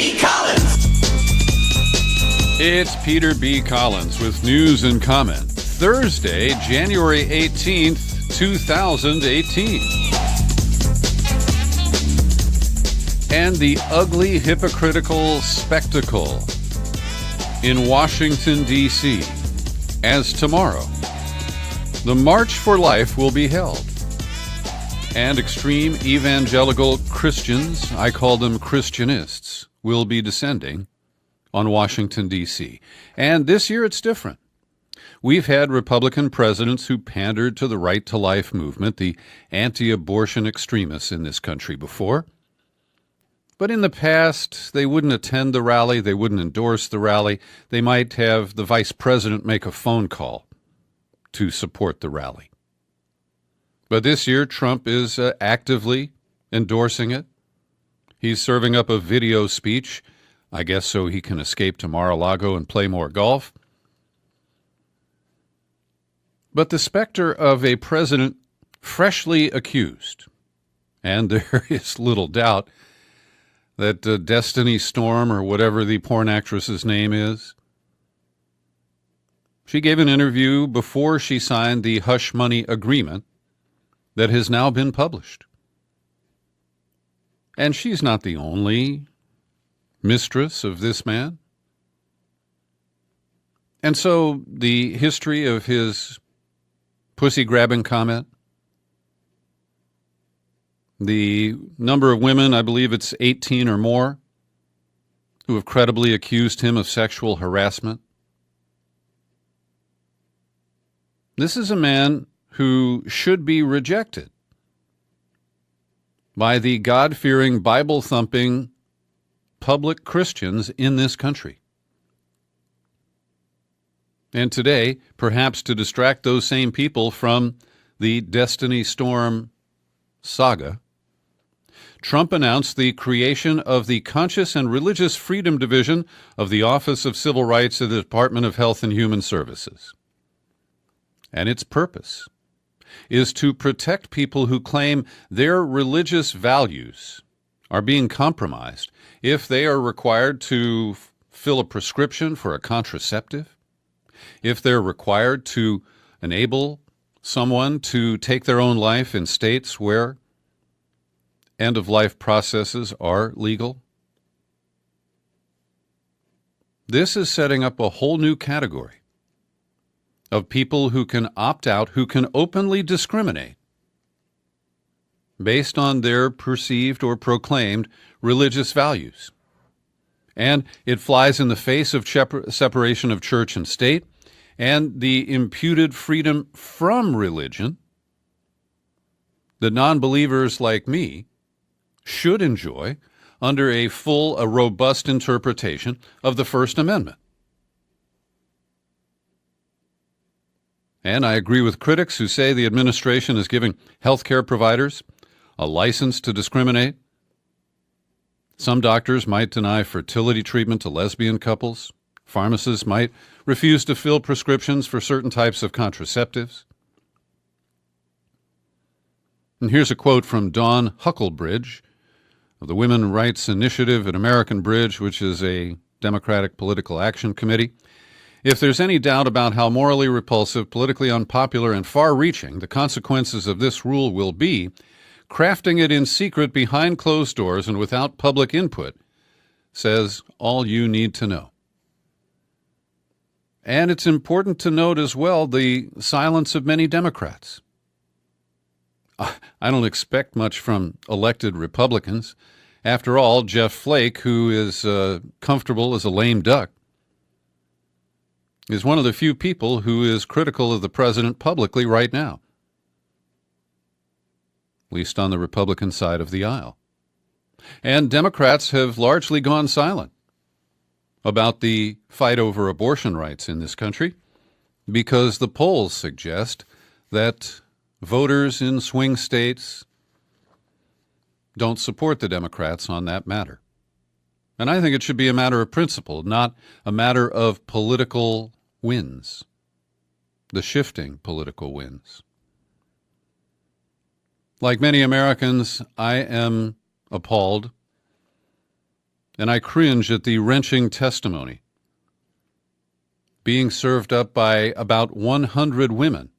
B. Collins. It's Peter B. Collins with news and comment. Thursday, January 18th, 2018. And the ugly, hypocritical spectacle in Washington, D.C. as tomorrow, the March for Life will be held. And extreme evangelical Christians, I call them Christianists, will be descending on Washington, D.C. And this year it's different. We've had Republican presidents who pandered to the right to life movement, the anti-abortion extremists in this country before. But in the past, they wouldn't attend the rally, they wouldn't endorse the rally. They might have the vice president make a phone call to support the rally. But this year, Trump is actively endorsing it. He's serving up a video speech, I guess so he can escape to Mar-a-Lago and play more golf. But the specter of a president freshly accused, and there is little doubt that Destiny Storm, or whatever the porn actress's name is, she gave an interview before she signed the hush money agreement that has now been published. And she's not the only mistress of this man. And so the history of his pussy-grabbing comment, the number of women, I believe it's 18 or more, who have credibly accused him of sexual harassment. This is a man who should be rejected by the God-fearing, Bible-thumping public Christians in this country. And today, perhaps to distract those same people from the Destiny Storm saga, Trump announced the creation of the Conscious and Religious Freedom Division of the Office of Civil Rights of the Department of Health and Human Services. And its purpose is to protect people who claim their religious values are being compromised if they are required to fill a prescription for a contraceptive, if they're required to enable someone to take their own life in states where end-of-life processes are legal. This is setting up a whole new category of people who can opt out, who can openly discriminate based on their perceived or proclaimed religious values. And it flies in the face of separation of church and state and the imputed freedom from religion that non-believers like me should enjoy under a robust interpretation of the First Amendment. And I agree with critics who say the administration is giving healthcare providers a license to discriminate. Some doctors might deny fertility treatment to lesbian couples. Pharmacists might refuse to fill prescriptions for certain types of contraceptives. And here's a quote from Dawn Huckelbridge of the Women's Rights Initiative at American Bridge, which is a Democratic Political Action Committee. If there's any doubt about how morally repulsive, politically unpopular, and far-reaching the consequences of this rule will be, crafting it in secret behind closed doors and without public input says all you need to know. And it's important to note as well the silence of many Democrats. I don't expect much from elected Republicans. After all, Jeff Flake, who is comfortable as a lame duck, is one of the few people who is critical of the president publicly right now, at least on the Republican side of the aisle. And Democrats have largely gone silent about the fight over abortion rights in this country because the polls suggest that voters in swing states don't support the Democrats on that matter. And I think it should be a matter of principle, not a matter of political wins, the shifting political wins. Like many Americans, I am appalled and I cringe at the wrenching testimony being served up by about 100 women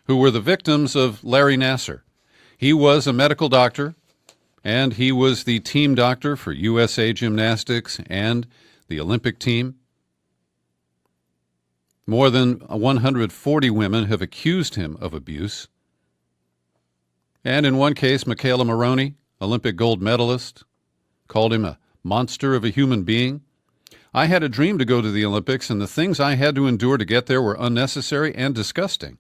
who were the victims of Larry Nassar. He was a medical doctor, and he was the team doctor for USA Gymnastics and the Olympic team. More than 140 women have accused him of abuse. And in one case, Michaela Maroney, Olympic gold medalist, called him a monster of a human being. I had a dream to go to the Olympics, and the things I had to endure to get there were unnecessary and disgusting.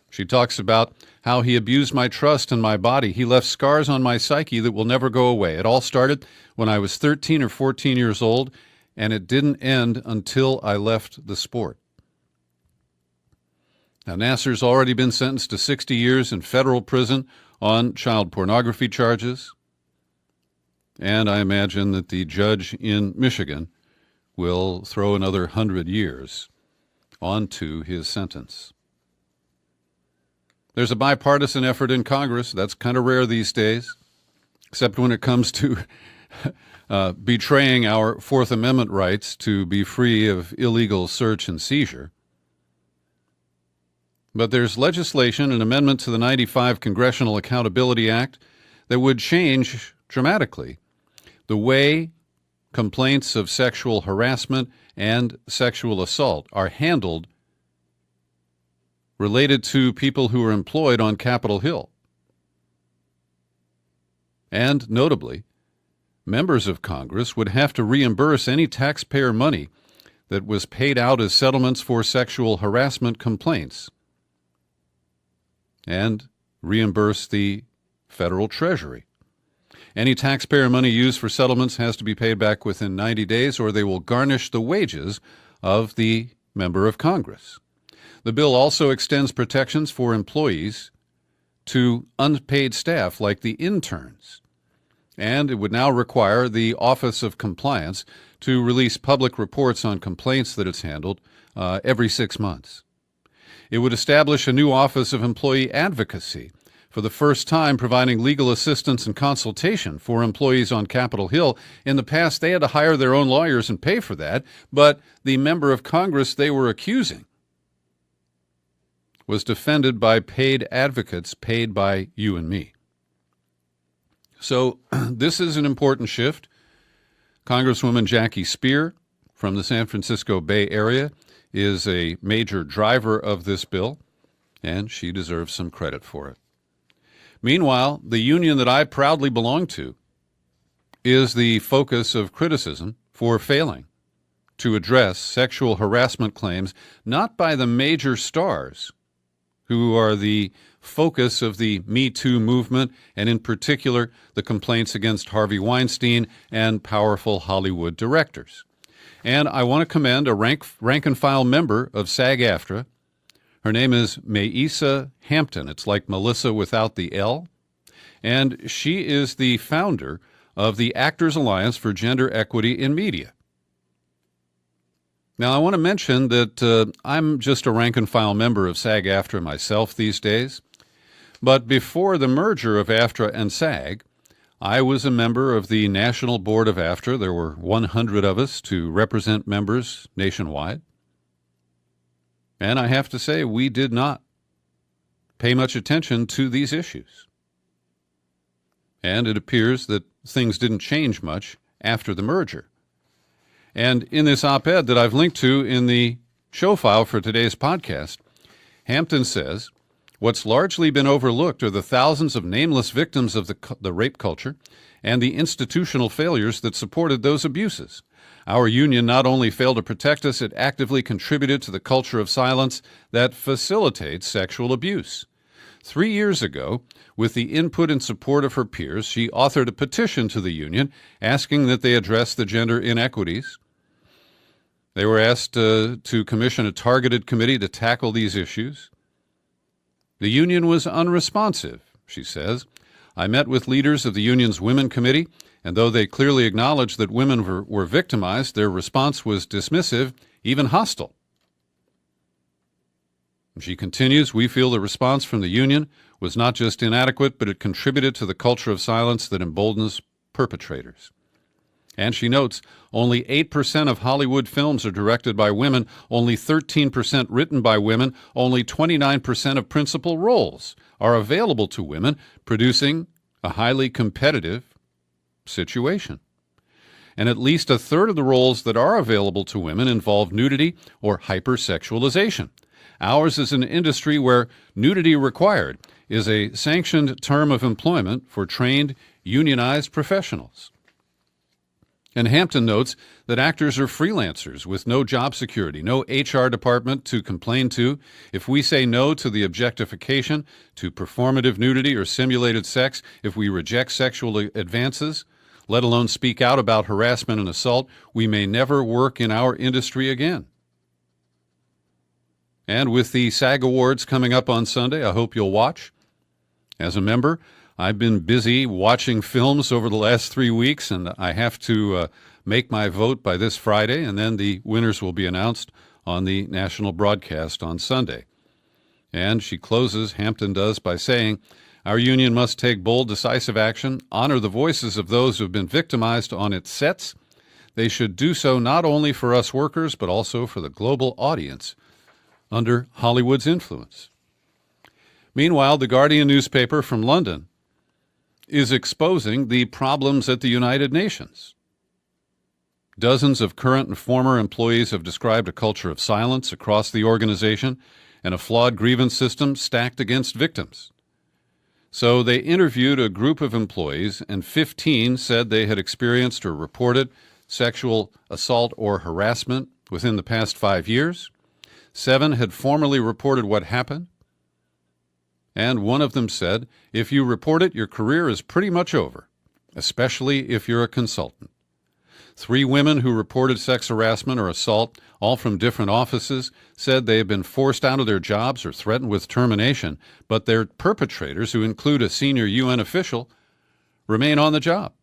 She talks about how he abused my trust and my body. He left scars on my psyche that will never go away. It all started when I was 13 or 14 years old, and it didn't end until I left the sport. Now, Nassar's already been sentenced to 60 years in federal prison on child pornography charges. And I imagine that the judge in Michigan will throw another 100 years onto his sentence. There's a bipartisan effort in Congress. That's kind of rare these days, except when it comes to betraying our Fourth Amendment rights to be free of illegal search and seizure. But there's legislation, an amendment to the 95 Congressional Accountability Act, that would change dramatically the way complaints of sexual harassment and sexual assault are handled related to people who are employed on Capitol Hill. And notably, members of Congress would have to reimburse any taxpayer money that was paid out as settlements for sexual harassment complaints and reimburse the federal treasury. Any taxpayer money used for settlements has to be paid back within 90 days, or they will garnish the wages of the member of Congress. The bill also extends protections for employees to unpaid staff like the interns. And it would now require the Office of Compliance to release public reports on complaints that it's handled every 6 months. It would establish a new Office of Employee Advocacy, for the first time providing legal assistance and consultation for employees on Capitol Hill. In the past, they had to hire their own lawyers and pay for that, but the member of Congress they were accusing was defended by paid advocates paid by you and me. So this is an important shift. Congresswoman Jackie Speer from the San Francisco Bay Area is a major driver of this bill, and she deserves some credit for it. Meanwhile, the union that I proudly belong to is the focus of criticism for failing to address sexual harassment claims not by the major stars who are the focus of the Me Too movement, and in particular the complaints against Harvey Weinstein and powerful Hollywood directors. And I want to commend a rank-and-file member of SAG-AFTRA. Her name is Maisa Hampton. It's like Melissa without the L. And she is the founder of the Actors Alliance for Gender Equity in Media. Now, I want to mention that I'm just a rank-and-file member of SAG-AFTRA myself these days. But before the merger of AFTRA and SAG, I was a member of the National Board of AFTRA. There were 100 of us to represent members nationwide. And I have to say, we did not pay much attention to these issues. And it appears that things didn't change much after the merger. And in this op-ed that I've linked to in the show file for today's podcast, Hampton says, what's largely been overlooked are the thousands of nameless victims of the rape culture and the institutional failures that supported those abuses. Our union not only failed to protect us, it actively contributed to the culture of silence that facilitates sexual abuse. 3 years ago, with the input and support of her peers, she authored a petition to the union asking that they address the gender inequities. They were asked to commission a targeted committee to tackle these issues. The union was unresponsive, she says. I met with leaders of the union's Women Committee, and though they clearly acknowledged that women were victimized, their response was dismissive, even hostile. She continues, we feel the response from the union was not just inadequate, but it contributed to the culture of silence that emboldens perpetrators. And she notes only 8% of Hollywood films are directed by women, only 13% written by women, only 29% of principal roles are available to women, producing a highly competitive situation. And at least a third of the roles that are available to women involve nudity or hypersexualization. Ours is an industry where nudity required is a sanctioned term of employment for trained, unionized professionals. And Hampton notes that actors are freelancers with no job security, no HR department to complain to. If we say no to the objectification, to performative nudity or simulated sex, if we reject sexual advances, let alone speak out about harassment and assault, we may never work in our industry again. And with the SAG Awards coming up on Sunday, I hope you'll watch. As a member, I've been busy watching films over the last 3 weeks, and I have to make my vote by this Friday, and then the winners will be announced on the national broadcast on Sunday. And she closes, Hampton does, by saying, our union must take bold, decisive action, honor the voices of those who have been victimized on its sets. They should do so not only for us workers, but also for the global audience under Hollywood's influence. Meanwhile, the Guardian newspaper from London is exposing the problems at the United Nations. Dozens of current and former employees have described a culture of silence across the organization and a flawed grievance system stacked against victims. So they interviewed a group of employees, and 15 said they had experienced or reported sexual assault or harassment within the past 5 years. 7 had formally reported what happened. And one of them said, if you report it, your career is pretty much over, especially if you're a consultant. 3 women who reported sex harassment or assault, all from different offices, said they have been forced out of their jobs or threatened with termination, but their perpetrators, who include a senior UN official, remain on the job.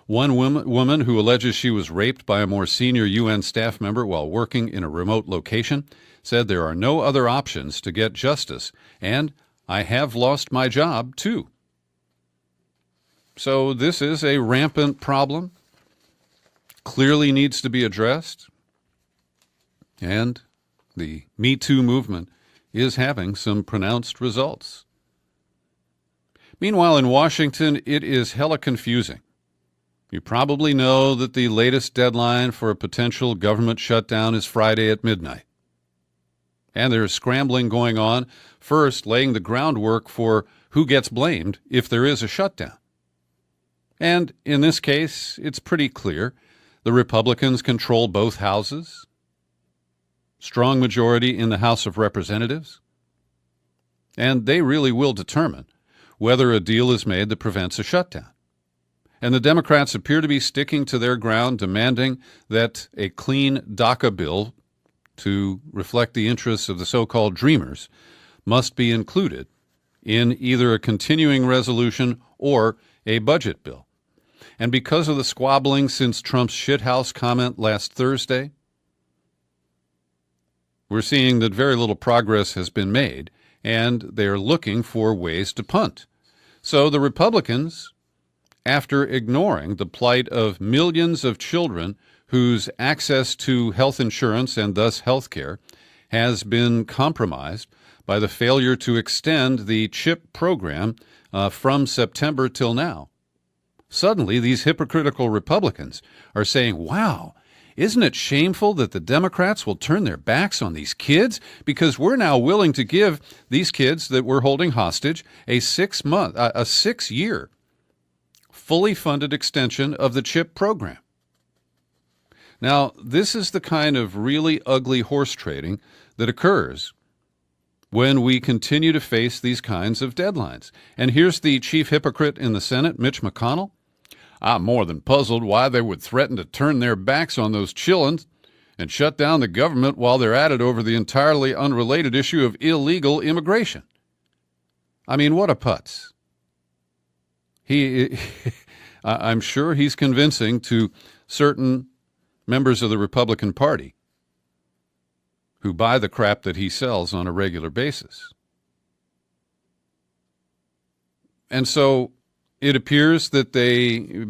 One woman who alleges she was raped by a more senior UN staff member while working in a remote location said there are no other options to get justice, and I have lost my job too. So this is a rampant problem, clearly needs to be addressed, and the Me Too movement is having some pronounced results. Meanwhile, in Washington, it is hella confusing. You probably know that the latest deadline for a potential government shutdown is Friday at midnight. And there's scrambling going on, first laying the groundwork for who gets blamed if there is a shutdown. And in this case, it's pretty clear. The Republicans control both houses, strong majority in the House of Representatives, and they really will determine whether a deal is made that prevents a shutdown. And the Democrats appear to be sticking to their ground, demanding that a clean DACA bill to reflect the interests of the so-called dreamers must be included in either a continuing resolution or a budget bill. And because of the squabbling since Trump's shithouse comment last Thursday, we're seeing that very little progress has been made, and they are looking for ways to punt. So the Republicans, after ignoring the plight of millions of children whose access to health insurance and thus health care has been compromised by the failure to extend the CHIP program from September till now. Suddenly, these hypocritical Republicans are saying, wow, isn't it shameful that the Democrats will turn their backs on these kids? Because we're now willing to give these kids that we're holding hostage a 6-year fully funded extension of the CHIP program. Now, this is the kind of really ugly horse trading that occurs when we continue to face these kinds of deadlines. And here's the chief hypocrite in the Senate, Mitch McConnell. I'm more than puzzled why they would threaten to turn their backs on those chillins and shut down the government while they're at it over the entirely unrelated issue of illegal immigration. I mean, what a putz. I'm sure he's convincing to certain members of the Republican Party who buy the crap that he sells on a regular basis. And so It appears that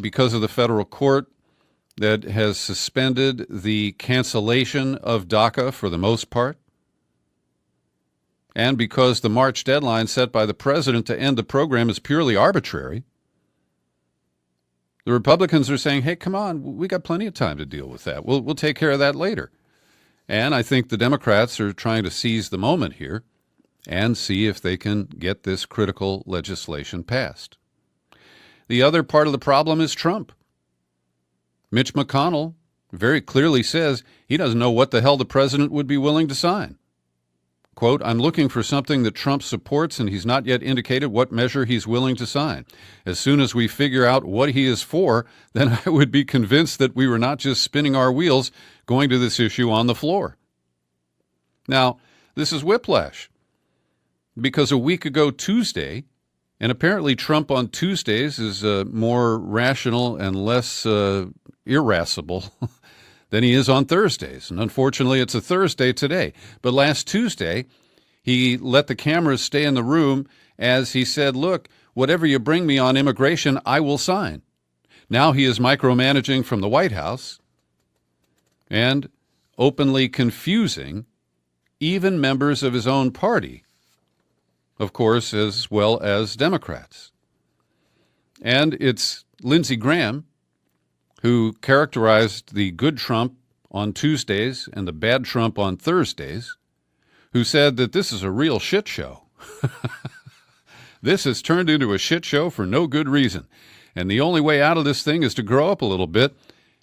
because of the federal court that has suspended the cancellation of DACA for the most part, and because the March deadline set by the president to end the program is purely arbitrary, the Republicans are saying, hey, come on, we got plenty of time to deal with that. We'll take care of that later. And I think the Democrats are trying to seize the moment here and see if they can get this critical legislation passed. The other part of the problem is Trump. Mitch McConnell very clearly says he doesn't know what the hell the president would be willing to sign. Quote, I'm looking for something that Trump supports, and he's not yet indicated what measure he's willing to sign. As soon as we figure out what he is for, then I would be convinced that we were not just spinning our wheels going to this issue on the floor. Now, this is whiplash, because a week ago Tuesday, and apparently Trump on Tuesdays is more rational and less irascible than he is on Thursdays. And unfortunately, it's a Thursday today. But last Tuesday, he let the cameras stay in the room as he said, look, whatever you bring me on immigration, I will sign. Now he is micromanaging from the White House and openly confusing even members of his own party, of course, as well as Democrats. And it's Lindsey Graham who characterized the good Trump on Tuesdays and the bad Trump on Thursdays, who said that this is a real shit show. This has turned into a shit show for no good reason. And the only way out of this thing is to grow up a little bit,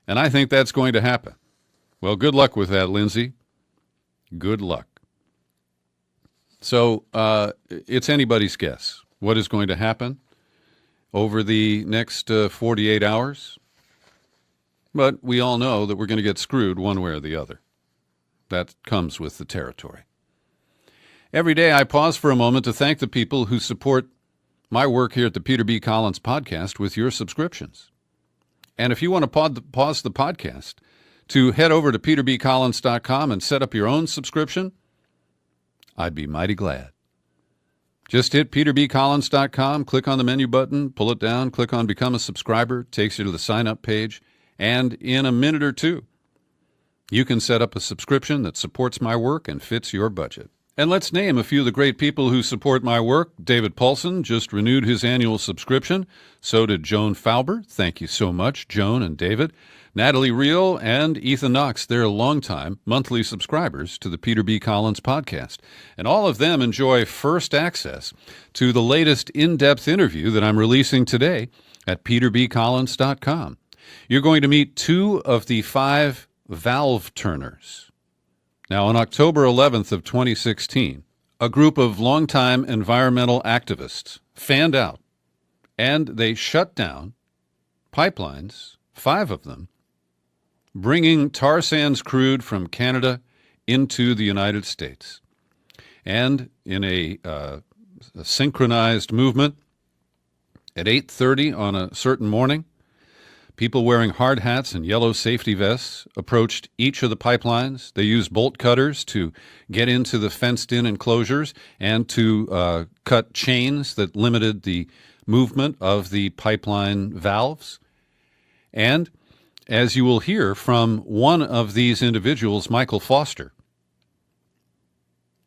and I think that's going to happen. Well, good luck with that, Lindsey. Good luck. So it's anybody's guess what is going to happen over the next 48 hours. But we all know that we're going to get screwed one way or the other. That comes with the territory. Every day I pause for a moment to thank the people who support my work here at the Peter B. Collins Podcast with your subscriptions. And if you want to pause the podcast to head over to peterbcollins.com and set up your own subscription, I'd be mighty glad. Just hit peterbcollins.com, click on the menu button, pull it down, click on Become a Subscriber, takes you to the sign-up page, and in a minute or two, you can set up a subscription that supports my work and fits your budget. And let's name a few of the great people who support my work. David Paulson just renewed his annual subscription. So did Joan Fauber. Thank you so much, Joan and David. Natalie Reel and Ethan Knox, they're longtime monthly subscribers to the Peter B. Collins Podcast. And all of them enjoy first access to the latest in-depth interview that I'm releasing today at peterbcollins.com. You're going to meet 2 of the 5 valve turners. Now, on October 11th of 2016, a group of longtime environmental activists fanned out, and they shut down pipelines, 5 of them, bringing tar sands crude from Canada into the United States. And in a synchronized movement, at 8:30 on a certain morning, people wearing hard hats and yellow safety vests approached each of the pipelines. They used bolt cutters to get into the fenced-in enclosures and to cut chains that limited the movement of the pipeline valves. And as you will hear from one of these individuals, Michael Foster,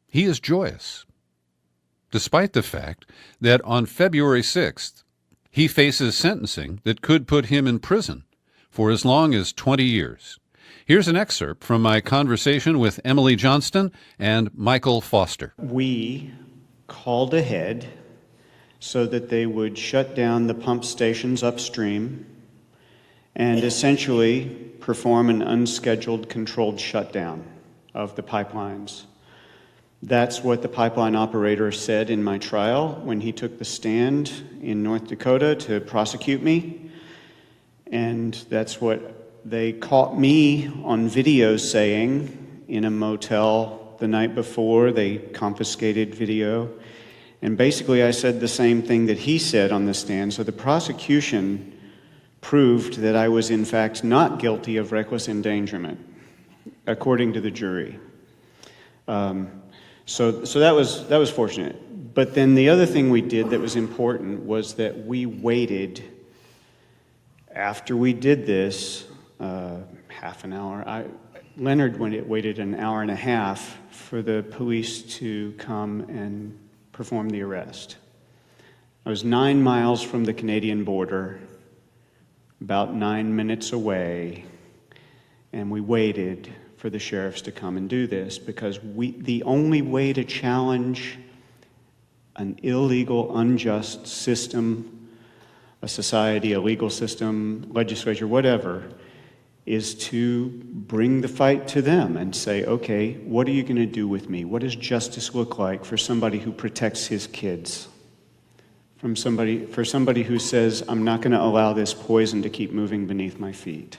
he is joyous, despite the fact that on February 6th, he faces sentencing that could put him in prison for as long as 20 years. Here's an excerpt from my conversation with Emily Johnston and Michael Foster. We called ahead so that they would shut down the pump stations upstream and essentially perform an unscheduled controlled shutdown of the pipelines. That's what the pipeline operator said in my trial when he took the stand in North Dakota to prosecute me. And that's what they caught me on video saying in a motel the night before. They confiscated video. And basically I said the same thing that he said on the stand. So the prosecution proved that I was in fact not guilty of reckless endangerment, according to the jury. So that was fortunate. But then the other thing we did that was important was that we waited, after we did this, half an hour. Leonard waited an hour and a half for the police to come and perform the arrest. I was 9 miles from the Canadian border, about 9 minutes away, and we waited for the sheriffs to come and do this because the only way to challenge an illegal, unjust system, a society, a legal system, legislature, whatever, is to bring the fight to them and say, okay, what are you going to do with me? What does justice look like for somebody who protects his kids? For somebody who says, I'm not going to allow this poison to keep moving beneath my feet.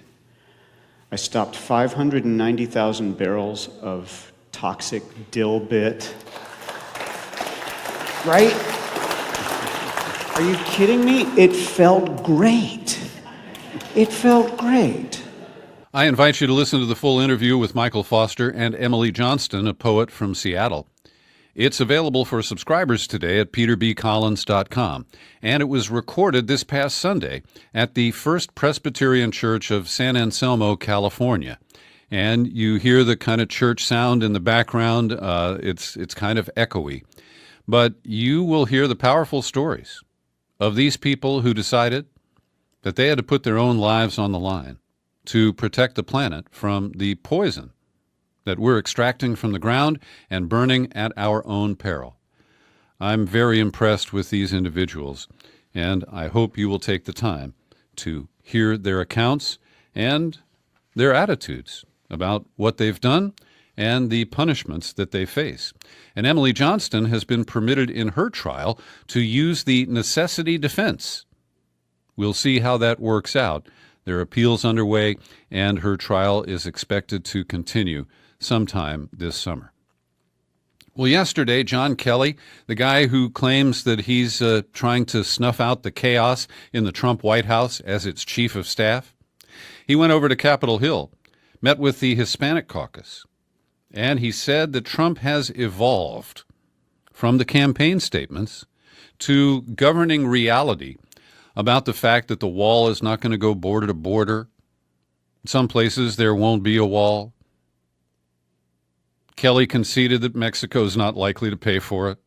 I stopped 590,000 barrels of toxic dill bit. Right? Are you kidding me? It felt great. It felt great. I invite you to listen to the full interview with Michael Foster and Emily Johnston, a poet from Seattle. It's available for subscribers today at peterbcollins.com, and it was recorded this past Sunday at the First Presbyterian Church of San Anselmo, California. And you hear the kind of church sound in the background. It's kind of echoey. But you will hear the powerful stories of these people who decided that they had to put their own lives on the line to protect the planet from the poison that we're extracting from the ground and burning at our own peril. I'm very impressed with these individuals, and I hope you will take the time to hear their accounts and their attitudes about what they've done and the punishments that they face. And Emily Johnston has been permitted in her trial to use the necessity defense. We'll see how that works out. There are appeals underway, and her trial is expected to continue sometime this summer. Well, yesterday, John Kelly, the guy who claims that he's trying to snuff out the chaos in the Trump White House as its chief of staff, he went over to Capitol Hill, met with the Hispanic caucus, and he said that Trump has evolved from the campaign statements to governing reality about the fact that the wall is not going to go border to border. In some places, there won't be a wall. Kelly conceded that Mexico is not likely to pay for it.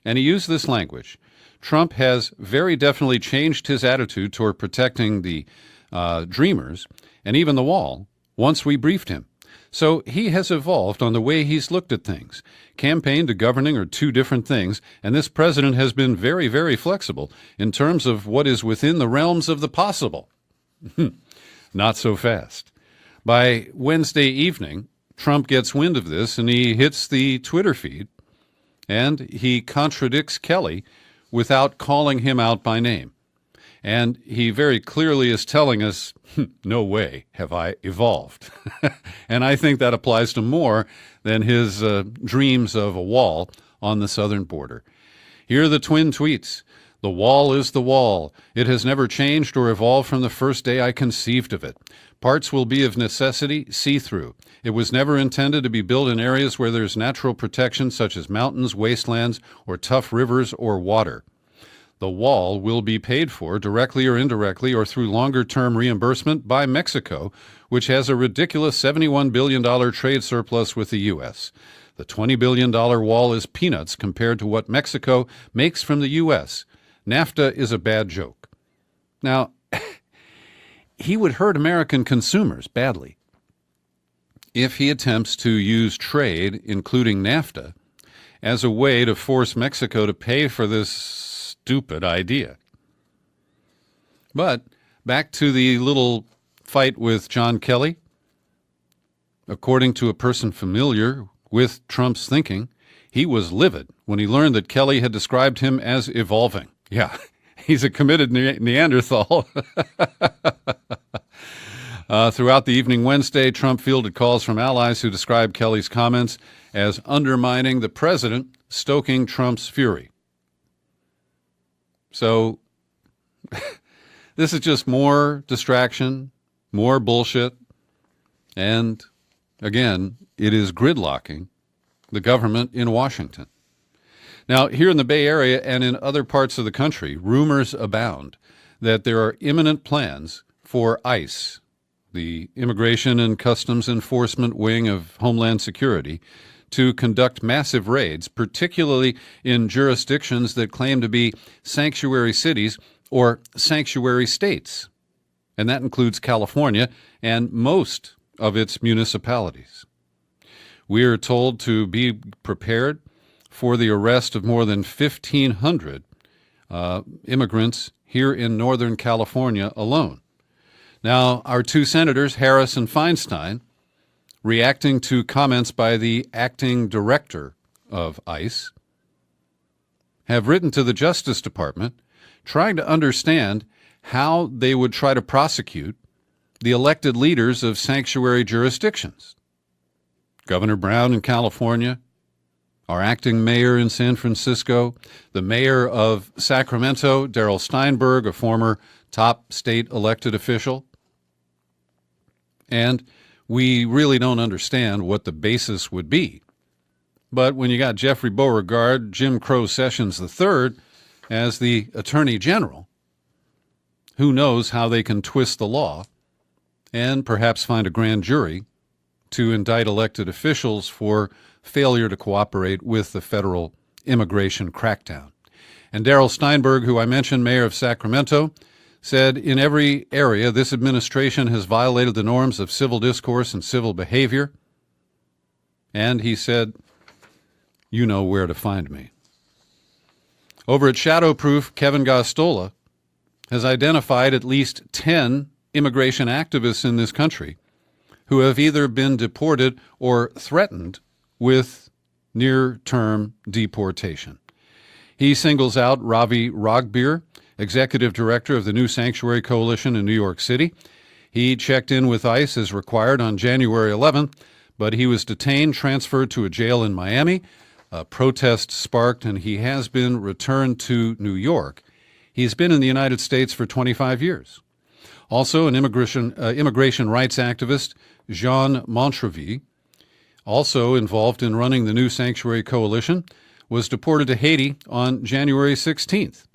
And he used this language. Trump has very definitely changed his attitude toward protecting the Dreamers and even the wall once we briefed him. So he has evolved on the way he's looked at things. Campaign to governing are two different things, and this president has been very, very flexible in terms of what is within the realms of the possible. Not so fast. By Wednesday evening, Trump gets wind of this, and he hits the Twitter feed, and he contradicts Kelly without calling him out by name. And he very clearly is telling us, no way have I evolved. And I think that applies to more than his dreams of a wall on the southern border. Here are the twin tweets. The wall is the wall. It has never changed or evolved from the first day I conceived of it. Parts will be of necessity see-through. It was never intended to be built in areas where there's natural protection such as mountains, wastelands, or tough rivers or water. The wall will be paid for directly or indirectly or through longer-term reimbursement by Mexico, which has a ridiculous $71 billion trade surplus with the U.S. The $20 billion wall is peanuts compared to what Mexico makes from the U.S. NAFTA is a bad joke. Now, he would hurt American consumers badly if he attempts to use trade, including NAFTA, as a way to force Mexico to pay for this stupid idea. But back to the little fight with John Kelly. According to a person familiar with Trump's thinking, he was livid when he learned that Kelly had described him as evolving. Yeah, he's a committed Neanderthal. Throughout the evening Wednesday, Trump fielded calls from allies who described Kelly's comments as undermining the president, stoking Trump's fury. So this is just more distraction, more bullshit, and again, it is gridlocking the government in Washington. Now, here in the Bay Area and in other parts of the country, rumors abound that there are imminent plans for ICE, the Immigration and Customs Enforcement wing of Homeland Security, to conduct massive raids, particularly in jurisdictions that claim to be sanctuary cities or sanctuary states. And that includes California and most of its municipalities. We are told to be prepared for the arrest of more than 1,500 immigrants here in Northern California alone. Now, our two senators, Harris and Feinstein, reacting to comments by the acting director of ICE, have written to the Justice Department trying to understand how they would try to prosecute the elected leaders of sanctuary jurisdictions. Governor Brown in California, our acting mayor in San Francisco, the mayor of Sacramento, Darrell Steinberg, a former top state elected official. And we really don't understand what the basis would be. But when you got Jeffrey Beauregard, Jim Crow Sessions III as the Attorney General, who knows how they can twist the law and perhaps find a grand jury to indict elected officials for failure to cooperate with the federal immigration crackdown. And Darrell Steinberg, who I mentioned, mayor of Sacramento, said, in every area, this administration has violated the norms of civil discourse and civil behavior. And he said, you know where to find me. Over at Shadowproof, Kevin Gostola has identified at least 10 immigration activists in this country who have either been deported or threatened with near-term deportation. He singles out Ravi Ragbir, executive director of the New Sanctuary Coalition in New York City. He checked in with ICE as required on January 11th, but he was detained, transferred to a jail in Miami. A protest sparked, and he has been returned to New York. He's been in the United States for 25 years. Also, an immigration rights activist, Jean Montreville, also involved in running the New Sanctuary Coalition, was deported to Haiti on January 16th.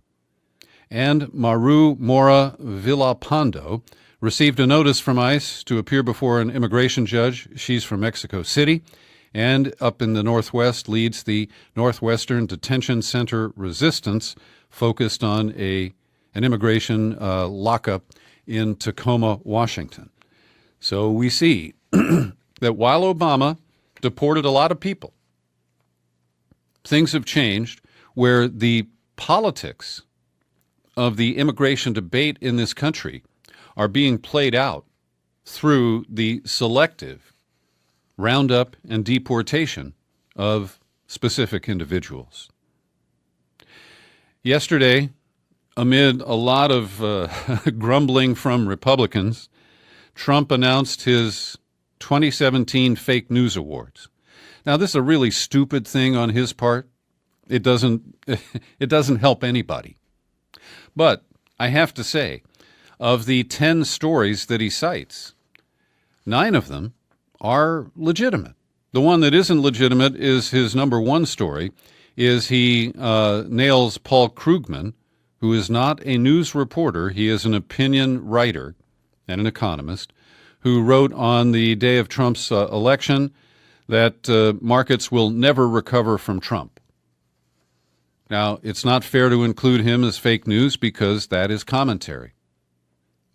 And Maru Mora Villapando received a notice from ICE to appear before an immigration judge. She's from Mexico City, and up in the Northwest leads the Northwestern Detention Center Resistance, focused on an immigration lockup in Tacoma, Washington. So we see that while Obama deported a lot of people, things have changed where the politics of the immigration debate in this country are being played out through the selective roundup and deportation of specific individuals. Yesterday, amid a lot of grumbling from Republicans, Trump announced his 2017 Fake News Awards. Now, this is a really stupid thing on his part. It doesn't help anybody. But I have to say, of the 10 stories that he cites, 9 of them are legitimate. The one that isn't legitimate is his number one story, is he nails Paul Krugman, who is not a news reporter. He is an opinion writer and an economist who wrote on the day of Trump's election that markets will never recover from Trump. Now, it's not fair to include him as fake news because that is commentary.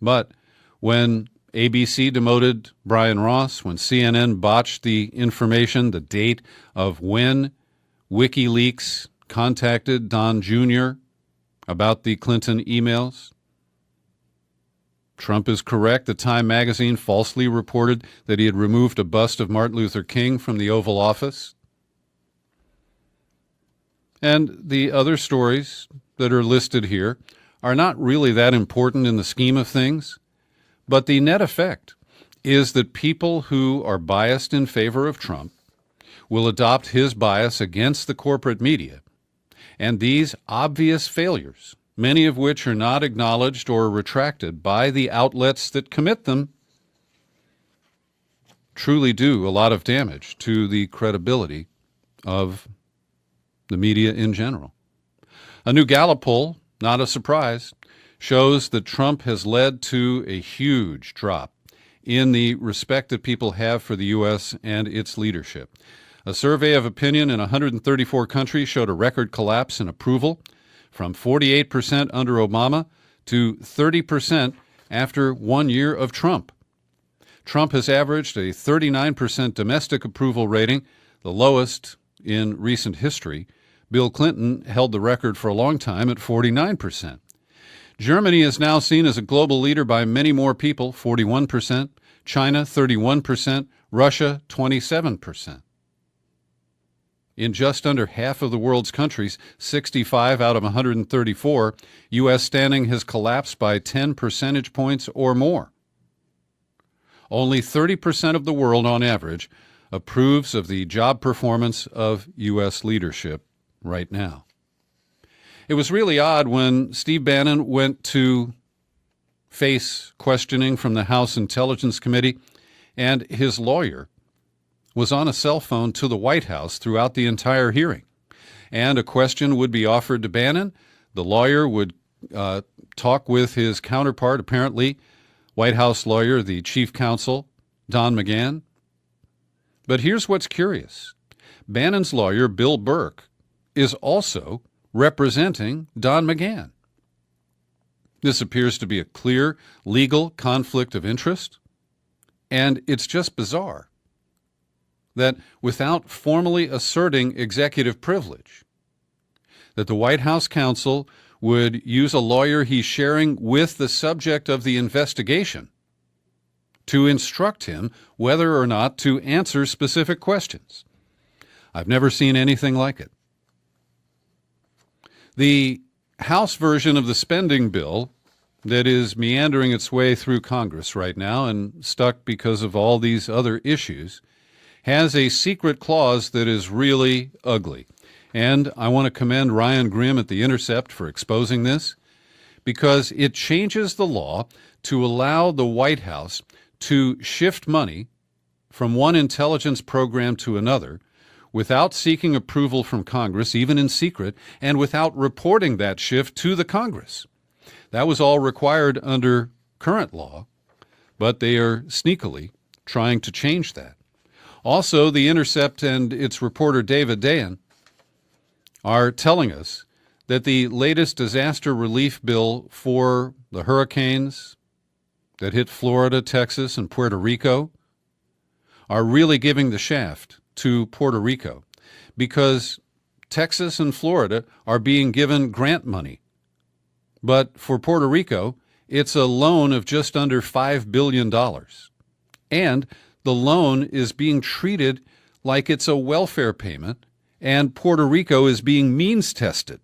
But when ABC demoted Brian Ross, when CNN botched the information, the date of when WikiLeaks contacted Don Jr. about the Clinton emails, Trump is correct. The Time magazine falsely reported that he had removed a bust of Martin Luther King from the Oval Office. And the other stories that are listed here are not really that important in the scheme of things, but the net effect is that people who are biased in favor of Trump will adopt his bias against the corporate media. And these obvious failures, many of which are not acknowledged or retracted by the outlets that commit them, truly do a lot of damage to the credibility of the media in general. A new Gallup poll, not a surprise, shows that Trump has led to a huge drop in the respect that people have for the U.S. and its leadership. A survey of opinion in 134 countries showed a record collapse in approval from 48% under Obama to 30% after 1 year of Trump. Trump has averaged a 39% domestic approval rating, the lowest in recent history. Bill Clinton held the record for a long time at 49%. Germany is now seen as a global leader by many more people, 41%, China 31%, Russia 27%. In just under half of the world's countries, 65 out of 134, U.S. standing has collapsed by 10 percentage points or more. Only 30% of the world, on average, approves of the job performance of U.S. leadership right now. It was really odd when Steve Bannon went to face questioning from the House Intelligence Committee, and his lawyer was on a cell phone to the White House throughout the entire hearing. And a question would be offered to Bannon. The lawyer would talk with his counterpart, apparently White House lawyer, the chief counsel, Don McGahn. But here's what's curious. Bannon's lawyer, Bill Burke, is also representing Don McGahn. This appears to be a clear legal conflict of interest, and it's just bizarre that without formally asserting executive privilege, that the White House counsel would use a lawyer he's sharing with the subject of the investigation to instruct him whether or not to answer specific questions. I've never seen anything like it. The House version of the spending bill that is meandering its way through Congress right now and stuck because of all these other issues has a secret clause that is really ugly. And I want to commend Ryan Grimm at The Intercept for exposing this, because it changes the law to allow the White House to shift money from one intelligence program to another without seeking approval from Congress, even in secret, and without reporting that shift to the Congress. That was all required under current law, but they are sneakily trying to change that. Also, The Intercept and its reporter David Dayen are telling us that the latest disaster relief bill for the hurricanes that hit Florida, Texas, and Puerto Rico are really giving the shaft to Puerto Rico, because Texas and Florida are being given grant money. But for Puerto Rico, it's a loan of just under $5 billion. And the loan is being treated like it's a welfare payment, and Puerto Rico is being means tested.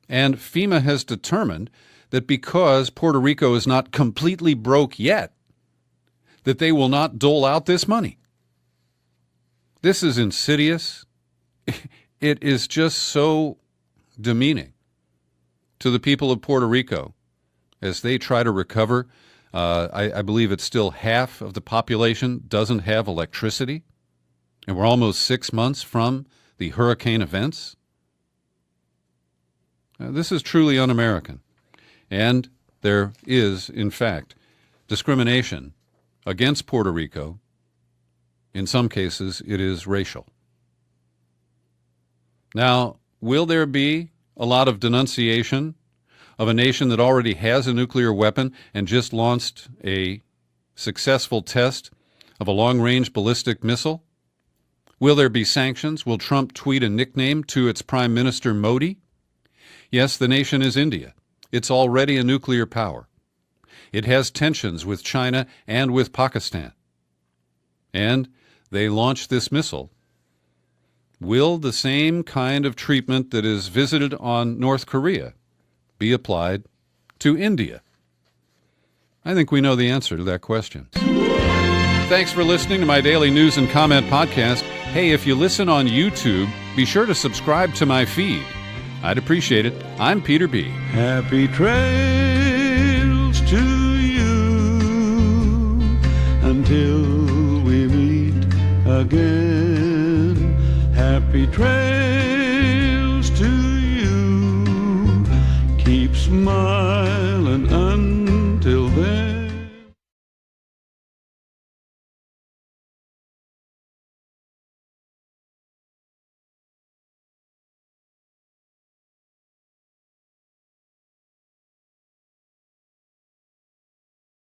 And FEMA has determined that because Puerto Rico is not completely broke yet, that they will not dole out this money. This is insidious. It is just so demeaning to the people of Puerto Rico as they try to recover. I believe it's still half of the population doesn't have electricity, and we're almost 6 months from the hurricane events. This is truly un-American, and there is, in fact, discrimination against Puerto Rico. In some cases, it is racial. Now, will there be a lot of denunciation of a nation that already has a nuclear weapon and just launched a successful test of a long-range ballistic missile? Will there be sanctions? Will Trump tweet a nickname to its Prime Minister Modi? Yes, the nation is India. It's already a nuclear power. It has tensions with China and with Pakistan. And they launched this missile. Will the same kind of treatment that is visited on North Korea be applied to India? I think we know the answer to that question. Thanks for listening to my daily news and comment podcast. Hey, if you listen on YouTube, be sure to subscribe to my feed. I'd appreciate it. I'm Peter B. Happy trails to you until we meet again. Happy trails.